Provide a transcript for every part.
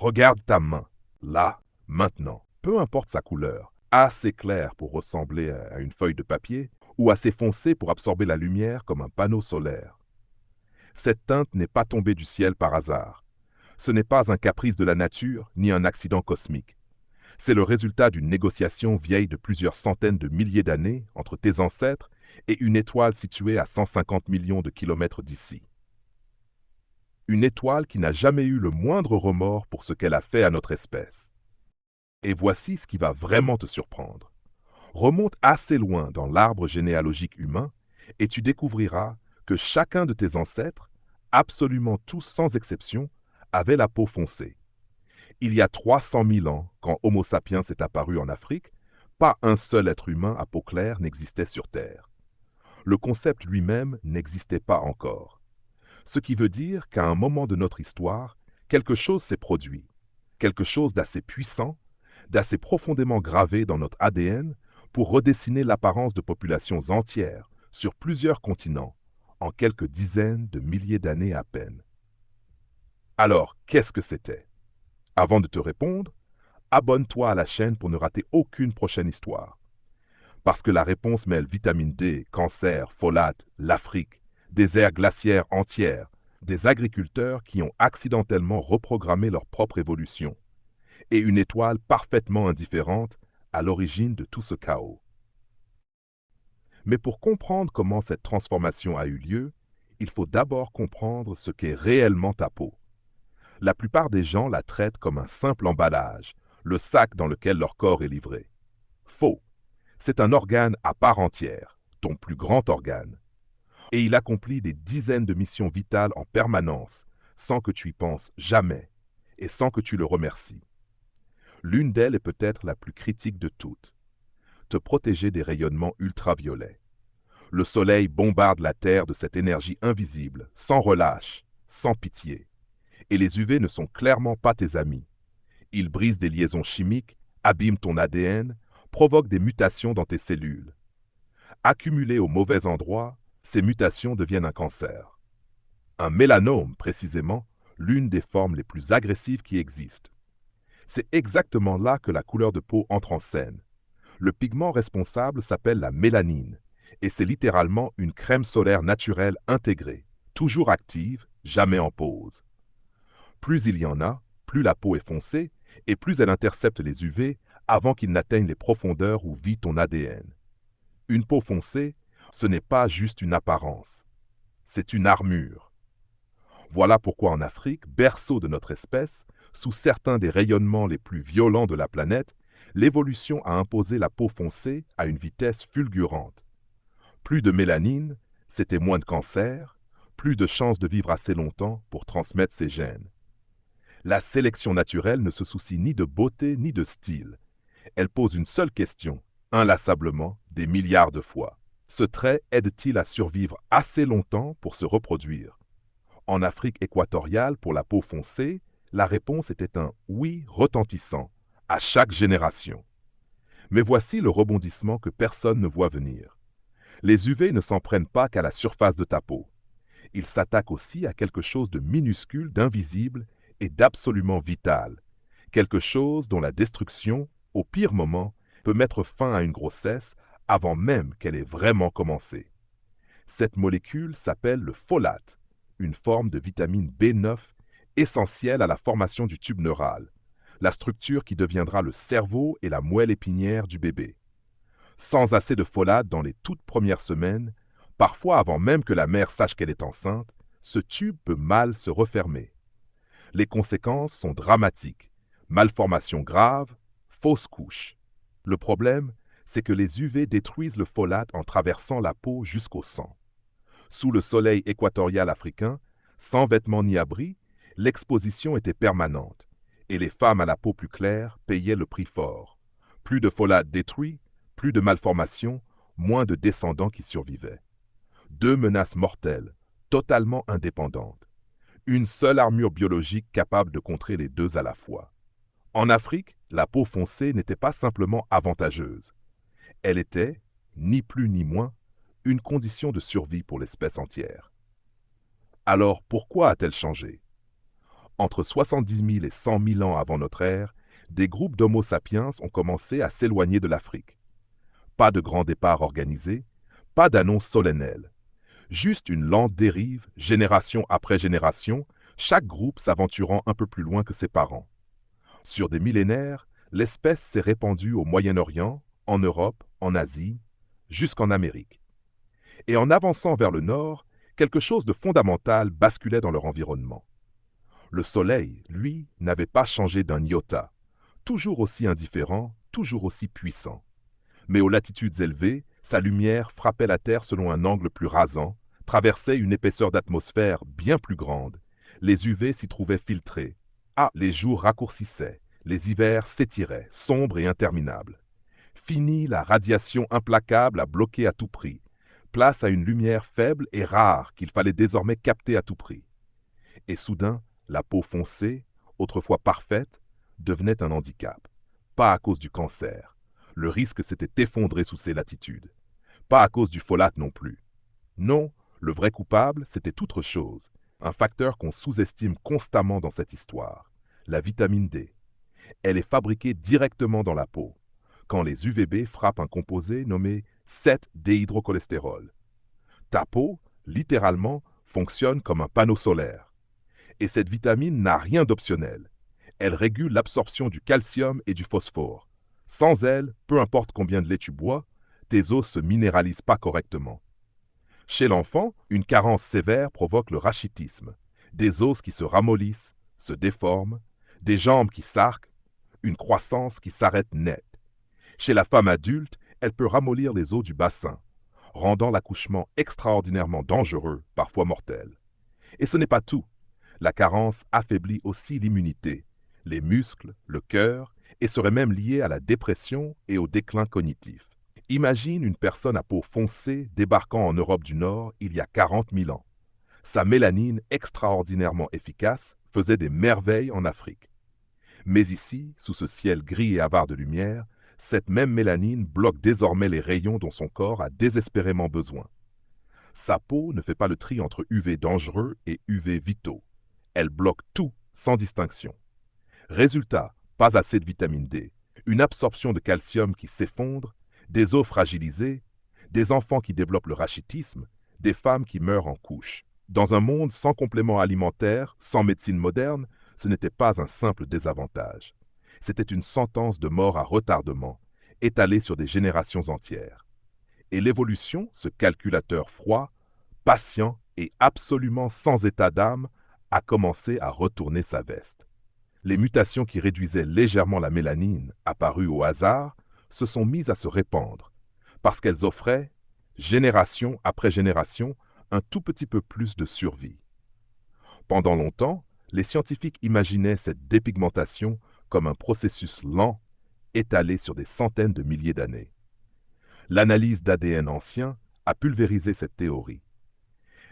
Regarde ta main, là, maintenant, peu importe sa couleur, assez claire pour ressembler à une feuille de papier ou assez foncée pour absorber la lumière comme un panneau solaire. Cette teinte n'est pas tombée du ciel par hasard. Ce n'est pas un caprice de la nature ni un accident cosmique. C'est le résultat d'une négociation vieille de plusieurs centaines de milliers d'années entre tes ancêtres et une étoile située à 150 millions de kilomètres d'ici. Une étoile qui n'a jamais eu le moindre remords pour ce qu'elle a fait à notre espèce. Et voici ce qui va vraiment te surprendre. Remonte assez loin dans l'arbre généalogique humain et tu découvriras que chacun de tes ancêtres, absolument tous sans exception, avait la peau foncée. Il y a 300 000 ans, quand Homo sapiens est apparu en Afrique, pas un seul être humain à peau claire n'existait sur Terre. Le concept lui-même n'existait pas encore. Ce qui veut dire qu'à un moment de notre histoire, quelque chose s'est produit, quelque chose d'assez puissant, d'assez profondément gravé dans notre ADN pour redessiner l'apparence de populations entières sur plusieurs continents, en quelques dizaines de milliers d'années à peine. Alors, qu'est-ce que c'était? Avant de te répondre, abonne-toi à la chaîne pour ne rater aucune prochaine histoire. Parce que la réponse mêle vitamine D, cancer, folate, l'Afrique, des aires glaciaires entières, des agriculteurs qui ont accidentellement reprogrammé leur propre évolution, et une étoile parfaitement indifférente à l'origine de tout ce chaos. Mais pour comprendre comment cette transformation a eu lieu, il faut d'abord comprendre ce qu'est réellement ta peau. La plupart des gens la traitent comme un simple emballage, le sac dans lequel leur corps est livré. Faux. C'est un organe à part entière, ton plus grand organe. Et il accomplit des dizaines de missions vitales en permanence, sans que tu y penses jamais, et sans que tu le remercies. L'une d'elles est peut-être la plus critique de toutes. Te protéger des rayonnements ultraviolets. Le soleil bombarde la Terre de cette énergie invisible, sans relâche, sans pitié. Et les UV ne sont clairement pas tes amis. Ils brisent des liaisons chimiques, abîment ton ADN, provoquent des mutations dans tes cellules. Accumulées au mauvais endroit, ces mutations deviennent un cancer. Un mélanome, précisément, l'une des formes les plus agressives qui existent. C'est exactement là que la couleur de peau entre en scène. Le pigment responsable s'appelle la mélanine, et c'est littéralement une crème solaire naturelle intégrée, toujours active, jamais en pause. Plus il y en a, plus la peau est foncée, et plus elle intercepte les UV avant qu'ils n'atteignent les profondeurs où vit ton ADN. Une peau foncée, ce n'est pas juste une apparence, c'est une armure. Voilà pourquoi en Afrique, berceau de notre espèce, sous certains des rayonnements les plus violents de la planète, l'évolution a imposé la peau foncée à une vitesse fulgurante. Plus de mélanine, c'était moins de cancer, plus de chances de vivre assez longtemps pour transmettre ses gènes. La sélection naturelle ne se soucie ni de beauté ni de style. Elle pose une seule question, inlassablement, des milliards de fois. Ce trait aide-t-il à survivre assez longtemps pour se reproduire? En Afrique équatoriale, pour la peau foncée, la réponse était un oui retentissant, à chaque génération. Mais voici le rebondissement que personne ne voit venir. Les UV ne s'en prennent pas qu'à la surface de ta peau. Ils s'attaquent aussi à quelque chose de minuscule, d'invisible et d'absolument vital. Quelque chose dont la destruction, au pire moment, peut mettre fin à une grossesse avant même qu'elle ait vraiment commencé. Cette molécule s'appelle le folate, une forme de vitamine B9 essentielle à la formation du tube neural, la structure qui deviendra le cerveau et la moelle épinière du bébé. Sans assez de folate dans les toutes premières semaines, parfois avant même que la mère sache qu'elle est enceinte, ce tube peut mal se refermer. Les conséquences sont dramatiques. Malformations graves, fausse couche. Le problème, c'est que les UV détruisent le folate en traversant la peau jusqu'au sang. Sous le soleil équatorial africain, sans vêtements ni abri, l'exposition était permanente, et les femmes à la peau plus claire payaient le prix fort. Plus de folate détruit, plus de malformations, moins de descendants qui survivaient. Deux menaces mortelles, totalement indépendantes. Une seule armure biologique capable de contrer les deux à la fois. En Afrique, la peau foncée n'était pas simplement avantageuse. Elle était, ni plus ni moins, une condition de survie pour l'espèce entière. Alors pourquoi a-t-elle changé? Entre 70 000 et 100 000 ans avant notre ère, des groupes d'Homo sapiens ont commencé à s'éloigner de l'Afrique. Pas de grand départ organisé, pas d'annonce solennelle. Juste une lente dérive, génération après génération, chaque groupe s'aventurant un peu plus loin que ses parents. Sur des millénaires, l'espèce s'est répandue au Moyen-Orient, en Europe, en Asie, jusqu'en Amérique. Et en avançant vers le nord, quelque chose de fondamental basculait dans leur environnement. Le Soleil, lui, n'avait pas changé d'un iota, toujours aussi indifférent, toujours aussi puissant. Mais aux latitudes élevées, sa lumière frappait la Terre selon un angle plus rasant, traversait une épaisseur d'atmosphère bien plus grande. Les UV s'y trouvaient filtrés. Ah, les jours raccourcissaient, les hivers s'étiraient, sombres et interminables. Fini la radiation implacable à bloquer à tout prix. Place à une lumière faible et rare qu'il fallait désormais capter à tout prix. Et soudain, la peau foncée, autrefois parfaite, devenait un handicap. Pas à cause du cancer. Le risque s'était effondré sous ces latitudes. Pas à cause du folate non plus. Non, le vrai coupable, c'était autre chose. Un facteur qu'on sous-estime constamment dans cette histoire. La vitamine D. Elle est fabriquée directement dans la peau, quand les UVB frappent un composé nommé 7-déhydrocholestérol. Ta peau, littéralement, fonctionne comme un panneau solaire. Et cette vitamine n'a rien d'optionnel. Elle régule l'absorption du calcium et du phosphore. Sans elle, peu importe combien de lait tu bois, tes os se minéralisent pas correctement. Chez l'enfant, une carence sévère provoque le rachitisme. Des os qui se ramollissent, se déforment, des jambes qui s'arquent, une croissance qui s'arrête net. Chez la femme adulte, elle peut ramollir les os du bassin, rendant l'accouchement extraordinairement dangereux, parfois mortel. Et ce n'est pas tout. La carence affaiblit aussi l'immunité, les muscles, le cœur, et serait même liée à la dépression et au déclin cognitif. Imagine une personne à peau foncée débarquant en Europe du Nord il y a 40 000 ans. Sa mélanine extraordinairement efficace faisait des merveilles en Afrique. Mais ici, sous ce ciel gris et avare de lumière, cette même mélanine bloque désormais les rayons dont son corps a désespérément besoin. Sa peau ne fait pas le tri entre UV dangereux et UV vitaux. Elle bloque tout sans distinction. Résultat, pas assez de vitamine D, une absorption de calcium qui s'effondre, des os fragilisés, des enfants qui développent le rachitisme, des femmes qui meurent en couche. Dans un monde sans complément alimentaire, sans médecine moderne, ce n'était pas un simple désavantage. C'était une sentence de mort à retardement, étalée sur des générations entières. Et l'évolution, ce calculateur froid, patient et absolument sans état d'âme, a commencé à retourner sa veste. Les mutations qui réduisaient légèrement la mélanine, apparues au hasard, se sont mises à se répandre, parce qu'elles offraient, génération après génération, un tout petit peu plus de survie. Pendant longtemps, les scientifiques imaginaient cette dépigmentation comme un processus lent, étalé sur des centaines de milliers d'années. L'analyse d'ADN ancien a pulvérisé cette théorie.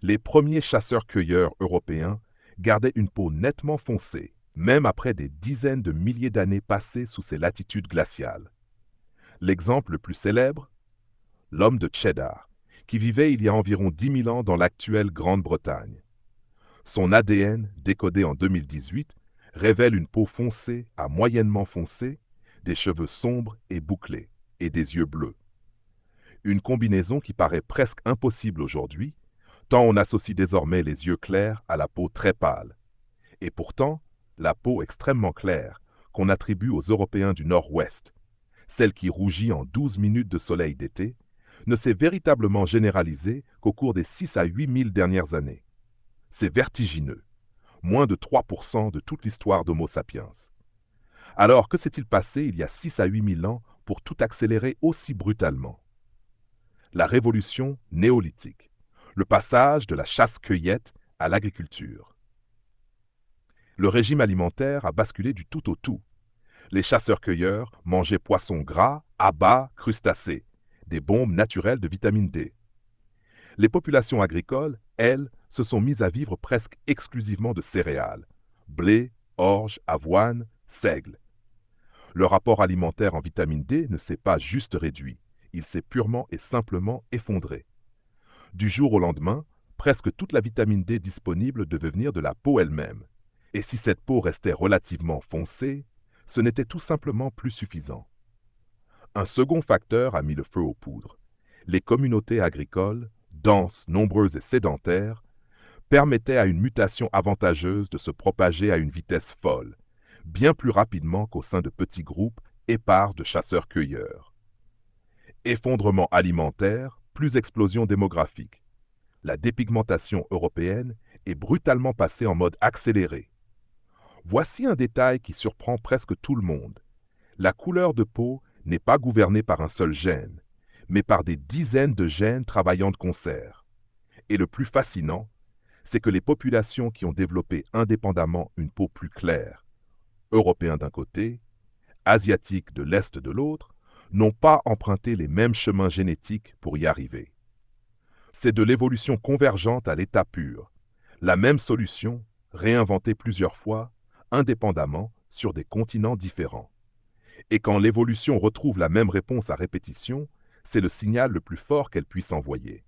Les premiers chasseurs-cueilleurs européens gardaient une peau nettement foncée, même après des dizaines de milliers d'années passées sous ces latitudes glaciales. L'exemple le plus célèbre, l'homme de Cheddar, qui vivait il y a environ 10 000 ans dans l'actuelle Grande-Bretagne. Son ADN, décodé en 2018, révèle une peau foncée à moyennement foncée, des cheveux sombres et bouclés, et des yeux bleus. Une combinaison qui paraît presque impossible aujourd'hui, tant on associe désormais les yeux clairs à la peau très pâle. Et pourtant, la peau extrêmement claire, qu'on attribue aux Européens du Nord-Ouest, celle qui rougit en 12 minutes de soleil d'été, ne s'est véritablement généralisée qu'au cours des 6 à 8 000 dernières années. C'est vertigineux, moins de 3% de toute l'histoire d'Homo sapiens. Alors, que s'est-il passé il y a 6 à 8 000 ans pour tout accélérer aussi brutalement? La révolution néolithique, le passage de la chasse-cueillette à l'agriculture. Le régime alimentaire a basculé du tout au tout. Les chasseurs-cueilleurs mangeaient poissons gras, abats, crustacés, des bombes naturelles de vitamine D. Les populations agricoles, elles, se sont mises à vivre presque exclusivement de céréales, blé, orge, avoine, seigle. Le rapport alimentaire en vitamine D ne s'est pas juste réduit, il s'est purement et simplement effondré. Du jour au lendemain, presque toute la vitamine D disponible devait venir de la peau elle-même. Et si cette peau restait relativement foncée, ce n'était tout simplement plus suffisant. Un second facteur a mis le feu aux poudres. Les communautés agricoles, denses, nombreuses et sédentaires, permettaient à une mutation avantageuse de se propager à une vitesse folle, bien plus rapidement qu'au sein de petits groupes épars de chasseurs-cueilleurs. Effondrement alimentaire, plus explosion démographique. La dépigmentation européenne est brutalement passée en mode accéléré. Voici un détail qui surprend presque tout le monde. La couleur de peau n'est pas gouvernée par un seul gène, mais par des dizaines de gènes travaillant de concert. Et le plus fascinant, c'est que les populations qui ont développé indépendamment une peau plus claire, européens d'un côté, asiatiques de l'Est de l'autre, n'ont pas emprunté les mêmes chemins génétiques pour y arriver. C'est de l'évolution convergente à l'état pur, la même solution, réinventée plusieurs fois, indépendamment, sur des continents différents. Et quand l'évolution retrouve la même réponse à répétition, c'est le signal le plus fort qu'elle puisse envoyer.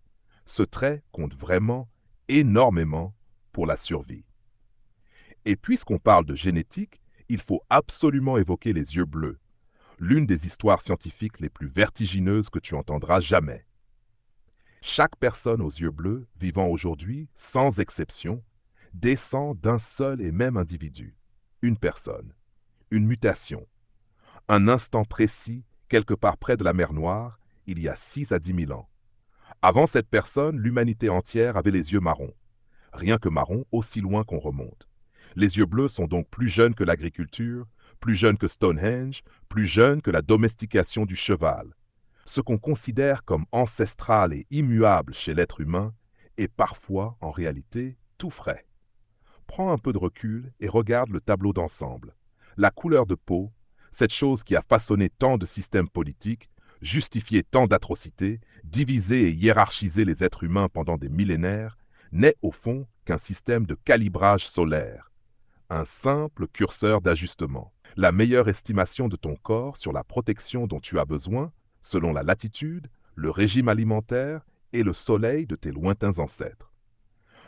Ce trait compte vraiment énormément pour la survie. Et puisqu'on parle de génétique, il faut absolument évoquer les yeux bleus, l'une des histoires scientifiques les plus vertigineuses que tu entendras jamais. Chaque personne aux yeux bleus vivant aujourd'hui, sans exception, descend d'un seul et même individu, une personne, une mutation, un instant précis, quelque part près de la mer Noire, il y a 6 à 10 000 ans. Avant cette personne, l'humanité entière avait les yeux marrons. Rien que marron, aussi loin qu'on remonte. Les yeux bleus sont donc plus jeunes que l'agriculture, plus jeunes que Stonehenge, plus jeunes que la domestication du cheval. Ce qu'on considère comme ancestral et immuable chez l'être humain est parfois, en réalité, tout frais. Prends un peu de recul et regarde le tableau d'ensemble. La couleur de peau, cette chose qui a façonné tant de systèmes politiques, justifié tant d'atrocités, divisé et hiérarchisé les êtres humains pendant des millénaires, n'est au fond qu'un système de calibrage solaire, un simple curseur d'ajustement, la meilleure estimation de ton corps sur la protection dont tu as besoin, selon la latitude, le régime alimentaire et le soleil de tes lointains ancêtres.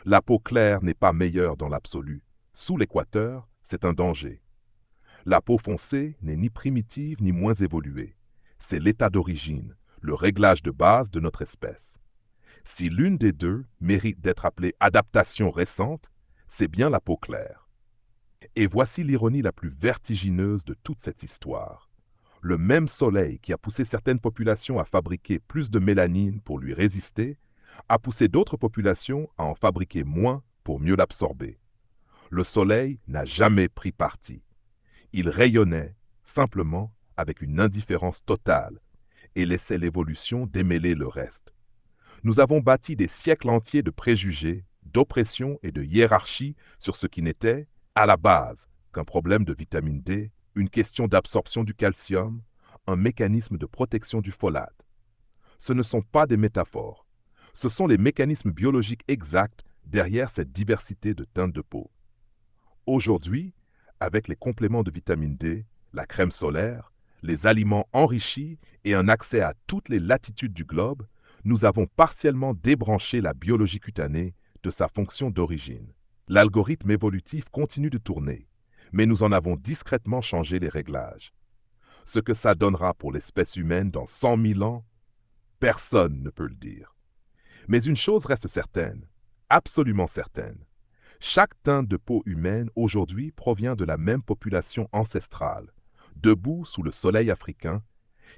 La peau claire n'est pas meilleure dans l'absolu. Sous l'équateur, c'est un danger. La peau foncée n'est ni primitive ni moins évoluée. C'est l'état d'origine, le réglage de base de notre espèce. Si l'une des deux mérite d'être appelée adaptation récente, c'est bien la peau claire. Et voici l'ironie la plus vertigineuse de toute cette histoire. Le même soleil qui a poussé certaines populations à fabriquer plus de mélanine pour lui résister, a poussé d'autres populations à en fabriquer moins pour mieux l'absorber. Le soleil n'a jamais pris parti. Il rayonnait, simplement, avec une indifférence totale, et laissait l'évolution démêler le reste. Nous avons bâti des siècles entiers de préjugés, d'oppression et de hiérarchie sur ce qui n'était, à la base, qu'un problème de vitamine D, une question d'absorption du calcium, un mécanisme de protection du folate. Ce ne sont pas des métaphores. Ce sont les mécanismes biologiques exacts derrière cette diversité de teintes de peau. Aujourd'hui, avec les compléments de vitamine D, la crème solaire, les aliments enrichis et un accès à toutes les latitudes du globe, nous avons partiellement débranché la biologie cutanée de sa fonction d'origine. L'algorithme évolutif continue de tourner, mais nous en avons discrètement changé les réglages. Ce que ça donnera pour l'espèce humaine dans 100 000 ans, personne ne peut le dire. Mais une chose reste certaine, absolument certaine. Chaque teinte de peau humaine aujourd'hui provient de la même population ancestrale, debout sous le soleil africain,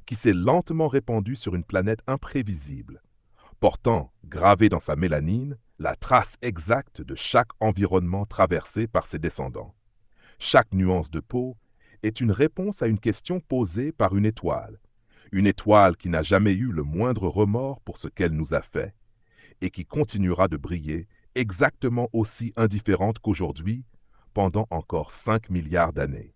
qui s'est lentement répandue sur une planète imprévisible, portant, gravée dans sa mélanine, la trace exacte de chaque environnement traversé par ses descendants. Chaque nuance de peau est une réponse à une question posée par une étoile qui n'a jamais eu le moindre remords pour ce qu'elle nous a fait, et qui continuera de briller exactement aussi indifférente qu'aujourd'hui pendant encore 5 milliards d'années.